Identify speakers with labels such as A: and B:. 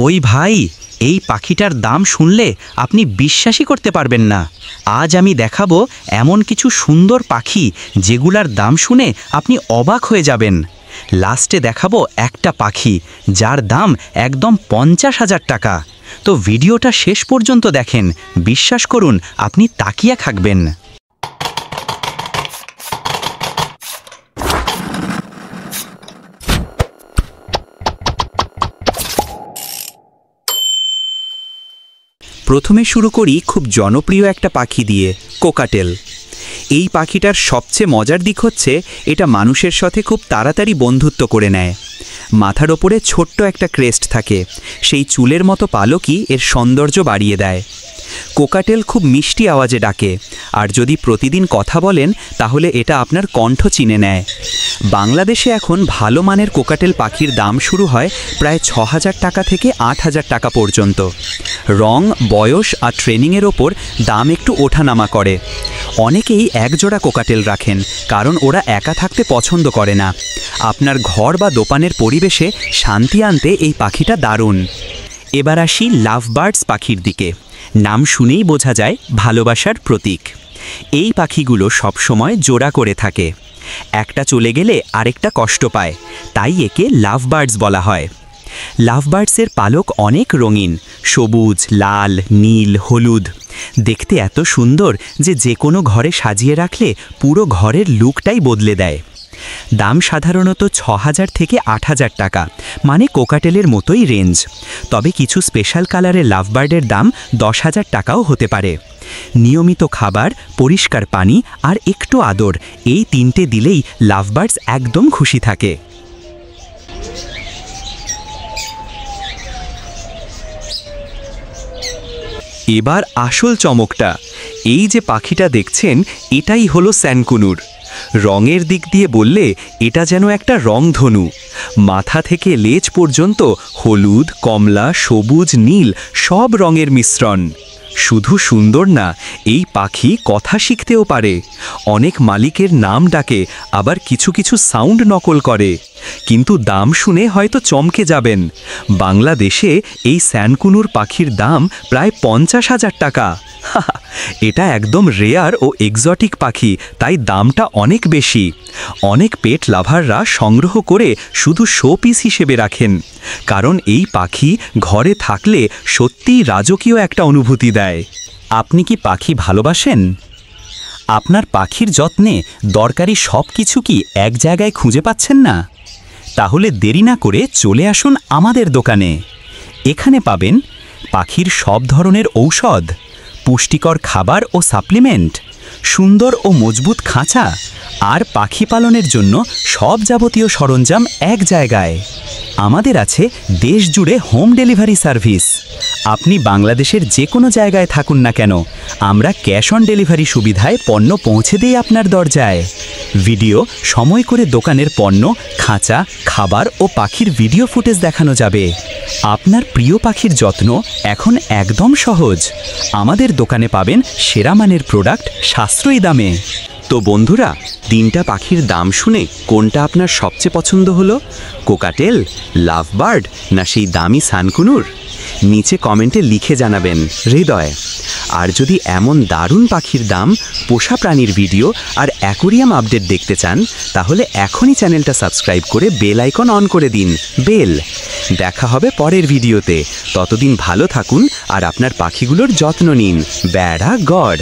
A: ওই ভাই, এই পাখিটার দাম শুনলে আপনি বিশ্বাসই করতে পারবেন না। আজ আমি দেখাবো এমন কিছু সুন্দর পাখি যেগুলার দাম শুনে আপনি অবাক হয়ে যাবেন। লাস্টে দেখাবো একটা পাখি যার দাম একদম 50,000 টাকা। তো ভিডিওটা শেষ পর্যন্ত দেখেন, বিশ্বাস করুন আপনি তাকিয়ে থাকবেন। প্রথমে শুরু করি খুব জনপ্রিয় একটা পাখি দিয়ে, কোকাটেল। এই পাখিটার সবচেয়ে মজার দিক হচ্ছে এটা মানুষের সাথে খুব তাড়াতাড়ি বন্ধুত্ব করে নেয়। মাথার ওপরে ছোট্ট একটা ক্রেস্ট থাকে, সেই চুলের মতো পালকই এর সৌন্দর্য বাড়িয়ে দেয়। কোকাটেল খুব মিষ্টি আওয়াজে ডাকে, আর যদি প্রতিদিন কথা বলেন তাহলে এটা আপনার কণ্ঠ চিনে নেয়। বাংলাদেশে এখন ভালো মানের কোকাটেল পাখির দাম শুরু হয় প্রায় 6,000 টাকা থেকে 8,000 টাকা পর্যন্ত। রং, বয়স আর ট্রেনিংয়ের ওপর দাম একটু ওঠানামা করে। অনেকেই একজোড়া কোকাটেল রাখেন, কারণ ওরা একা থাকতে পছন্দ করে না। আপনার ঘর বা দোকানের পরিবেশে শান্তি আনতে এই পাখিটা দারুণ। এবার আসি লাভ বার্ডস পাখির দিকে। নাম শুনেই বোঝা যায় ভালোবাসার প্রতীক। এই পাখিগুলো সবসময় জোড়া করে থাকে, একটা চলে গেলে আরেকটা কষ্ট পায়, তাই একে লাভ বার্ডস বলা হয়। লাভ বার্ডসের পালক অনেক রঙিন, সবুজ, লাল, নীল, হলুদ। দেখতে এত সুন্দর যে কোনো ঘরে সাজিয়ে রাখলে পুরো ঘরের লুকটাই বদলে দেয়। দাম সাধারণত 6,000 থেকে 8,000 টাকা, মানে কোকাটেলের মতোই রেঞ্জ। তবে কিছু স্পেশাল কালারের লাভবার্ডের দাম 10,000 টাকাও হতে পারে। নিয়মিত খাবার, পরিষ্কার পানি আর একটু আদর, এই তিনটে দিলেই লাভবার্ডস একদম খুশি থাকে। এবার আসল চমকটা, এই যে পাখিটা দেখছেন এটাই হলো স্যানকুনুর। রঙের দিক দিয়ে বললে এটা যেন একটা রংধনু। মাথা থেকে লেজ পর্যন্ত হলুদ, কমলা, সবুজ, নীল সব রঙের মিশ্রণ। শুধু সুন্দর না, এই পাখি কথা শিখতেও পারে। অনেক মালিকের নাম ডাকে, আবার কিছু কিছু সাউন্ড নকল করে। কিন্তু দাম শুনে হয়তো চমকে যাবেন। বাংলাদেশে এই স্যানকুনুর পাখির দাম প্রায় 50,000 টাকা। এটা একদম রেয়ার ও এক্সোটিক পাখি, তাই দামটা অনেক বেশি। অনেক পেট লাভাররা সংগ্রহ করে শুধু শো পিস হিসেবে রাখেন, কারণ এই পাখি ঘরে থাকলে সত্যিই রাজকীয় একটা অনুভূতি দেয়। আপনি কি পাখি ভালোবাসেন? আপনার পাখির যত্নে দরকারি সব কিছু কি এক জায়গায় খুঁজে পাচ্ছেন না? তাহলে দেরি না করে চলে আসুন আমাদের দোকানে। এখানে পাবেন পাখির সব ধরনের ঔষধ, পুষ্টিকর খাবার ও সাপ্লিমেন্ট, সুন্দর ও মজবুত খাঁচা, আর পাখি পালনের জন্য সব যাবতীয় সরঞ্জাম এক জায়গায়। আমাদের আছে দেশ জুড়ে হোম ডেলিভারি সার্ভিস। আপনি বাংলাদেশের যে কোনো জায়গায় থাকুন না কেন, আমরা ক্যাশ অন ডেলিভারি সুবিধায় পণ্য পৌঁছে দিই আপনার দরজায়। ভিডিও সময় করে দোকানের পণ্য, খাঁচা, খাবার ও পাখির ভিডিও ফুটেজ দেখানো যাবে। আপনার প্রিয় পাখির যত্ন এখন একদম সহজ। আমাদের দোকানে পাবেন সেরা মানের প্রোডাক্ট সাশ্রয়ী দামে। তো বন্ধুরা, তিনটা পাখির দাম শুনে কোনটা আপনার সবচেয়ে পছন্দ হলো? কোকাটেল, লাভবার্ড না সেই দামি সানকুনুর? নিচে কমেন্টে লিখে জানাবেন হৃদয়। আর যদি এমন দারুণ পাখির দাম, পোষা প্রাণীর ভিডিও আর অ্যাকোরিয়াম আপডেট দেখতে চান, তাহলে এখনই চ্যানেলটা সাবস্ক্রাইব করে বেল আইকন অন করে দিন। বেল। দেখা হবে পরের ভিডিওতে। ততদিন ভালো থাকুন আর আপনার পাখিগুলোর যত্ন নিন। বেড়া গড।